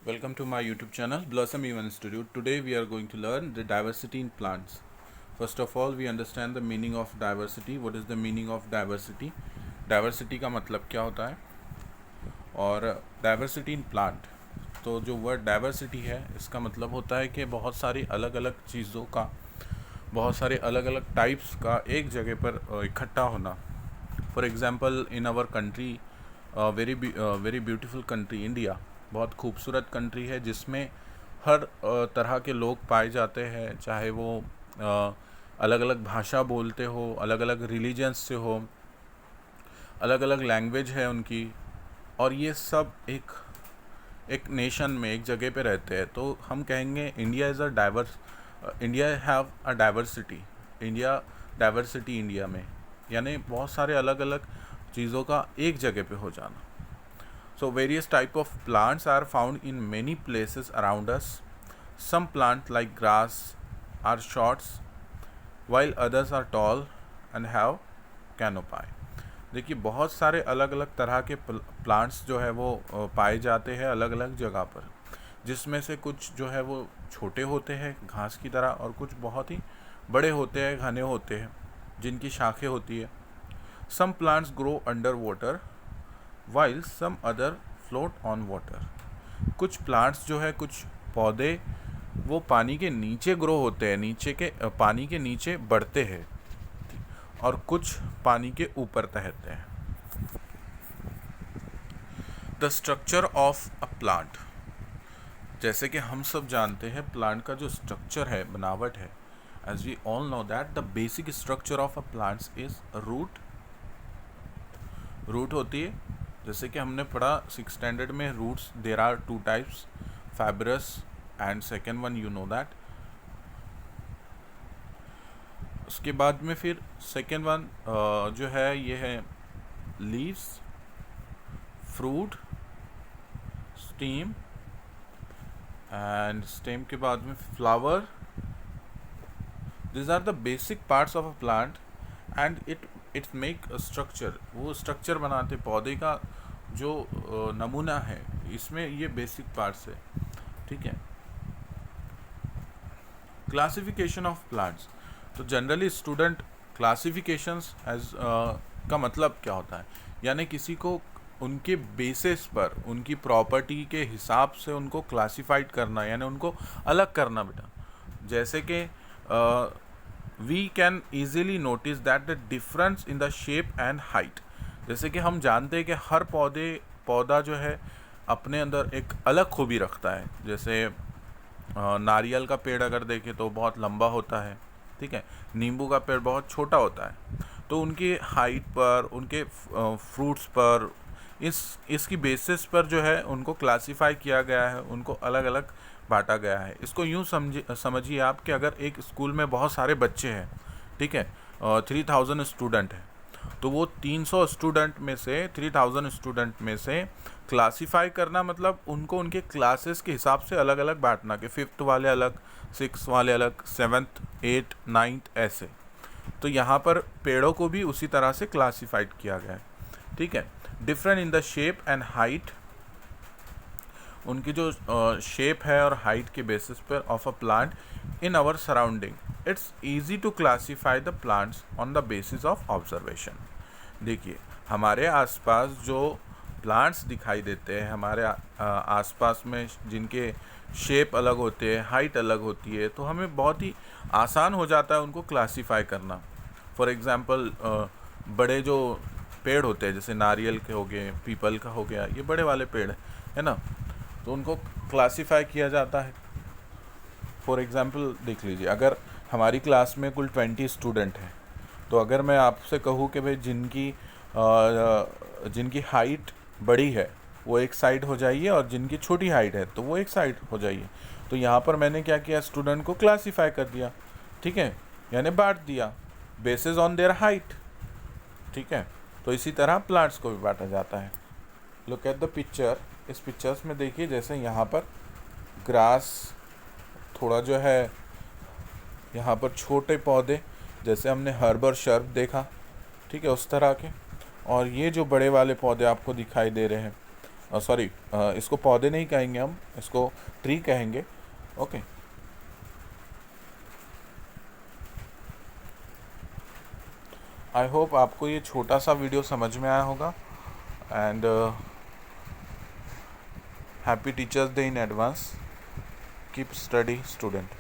Welcome to my YouTube channel Blossom Even Institute. Today we are going to learn the diversity in plants. First of all, we understand the meaning of diversity. What is the meaning of diversity? Diversity का मतलब क्या होता है और diversity in plant. तो जो word diversity है इसका मतलब होता है कि बहुत सारी अलग अलग चीज़ों का, बहुत सारे अलग अलग टाइप्स का एक जगह पर इकट्ठा होना। For example in our country, very beautiful country India, बहुत खूबसूरत कंट्री है जिसमें हर तरह के लोग पाए जाते हैं, चाहे वो अलग अलग भाषा बोलते हो, अलग अलग रिलीजन्स से हो, अलग अलग लैंग्वेज है उनकी, और ये सब एक नेशन में एक जगह पे रहते हैं। तो हम कहेंगे India is a diverse, India have a diversity, India diversity India में, यानी बहुत सारे अलग अलग चीज़ों का एक जगह पे हो जाना। So various type of plants are found in many places around us. Some plants like grass are short, while others are tall and have canopy. देखिए बहुत सारे अलग अलग तरह के प्लांट्स जो है वो पाए जाते हैं अलग अलग जगह पर, जिसमें से कुछ जो है वो छोटे होते हैं घास की तरह, और कुछ बहुत ही बड़े होते हैं, घने होते हैं, जिनकी शाखें होती है। Some plants grow under water while some other float on water. कुछ प्लांट्स जो है, कुछ पौधे वो पानी के नीचे ग्रो होते हैं, नीचे के पानी के नीचे बढ़ते हैं, और कुछ पानी के ऊपर तैरते हैं। The structure of a plant, जैसे कि हम सब जानते हैं प्लांट का जो स्ट्रक्चर है, बनावट है, as we all know that the basic structure of a plants is root. Root होती है, जैसे कि हमने पढ़ा 6th स्टैंडर्ड में, roots there are two types, fibrous and second one you know that. उसके बाद में फिर सेकेंड वन जो है ये है leaves, fruit, stem, and stem के बाद में flower. This are the basic parts of a plant and it's make structure, वो स्ट्रक्चर बनाते पौधे का जो नमूना है, इसमें ये बेसिक पार्ट्स है। ठीक है। क्लासिफिकेशन ऑफ प्लांट्स, तो जनरली स्टूडेंट क्लासिफिकेशंस एज का मतलब क्या होता है, यानी किसी को उनके बेसिस पर, उनकी प्रॉपर्टी के हिसाब से उनको क्लासिफाइड करना, यानी उनको अलग करना बेटा। जैसे कि we can easily notice that the difference in the shape and height. जैसे कि हम जानते हैं कि हर पौधा जो है अपने अंदर एक अलग खूबी रखता है। जैसे नारियल का पेड़ अगर देखें तो बहुत लंबा होता है, ठीक है, नींबू का पेड़ बहुत छोटा होता है। तो उनकी हाइट पर, उनके फ्रूट्स पर, इसकी बेसिस पर जो है उनको क्लासिफाई किया गया है, उनको अलग अलग बांटा गया है। इसको यूँ समझिए आप कि अगर एक स्कूल में बहुत सारे बच्चे हैं, ठीक है, 3000 स्टूडेंट हैं, तो वो 300 स्टूडेंट में से, 3000 स्टूडेंट में से क्लासिफाई करना मतलब उनको उनके क्लासेस के हिसाब से अलग अलग बांटना, कि 5th वाले अलग, 6th वाले अलग, 7th, 8th, 9th ऐसे। तो यहाँ पर पेड़ों को भी उसी तरह से क्लासिफाइड किया गया है। ठीक है। Different in the shape and height, उनकी जो शेप है और हाइट के बेसिस पर of a plant in our surrounding, it's easy to classify the plants on the basis of observation. देखिए हमारे आसपास जो प्लांट्स दिखाई देते हैं, हमारे आसपास में जिनके शेप अलग होते हैं, हाइट अलग होती है, तो हमें बहुत ही आसान हो जाता है उनको क्लासीफाई करना। फॉर एग्ज़ाम्पल बड़े जो पेड़ होते हैं, जैसे नारियल के हो गए, पीपल का हो गया, ये बड़े वाले पेड़ है ना, तो उनको क्लासीफाई किया जाता है। फॉर एग्ज़ाम्पल देख लीजिए, अगर हमारी क्लास में कुल 20 स्टूडेंट हैं, तो अगर मैं आपसे कहूँ कि भाई जिनकी हाइट बड़ी है वो एक साइड हो जाइए, और जिनकी छोटी हाइट है तो वो एक साइड हो जाइए। तो यहाँ पर मैंने क्या किया, स्टूडेंट को क्लासीफाई कर दिया, ठीक है, यानी बांट दिया बेसिस ऑन देयर हाइट। ठीक है। तो इसी तरह प्लांट्स को भी बांटा जाता है। लुक एट द पिक्चर, इस पिक्चर्स में देखिए, जैसे यहाँ पर ग्रास, थोड़ा जो है यहाँ पर छोटे पौधे, जैसे हमने हर्ब और शर्ब देखा, ठीक है, उस तरह के, और ये जो बड़े वाले पौधे आपको दिखाई दे रहे हैं, सॉरी, इसको पौधे नहीं कहेंगे, हम इसको ट्री कहेंगे। ओके। आई होप आपको ये छोटा सा वीडियो समझ में आया होगा। And happy teachers day in advance. Keep study student.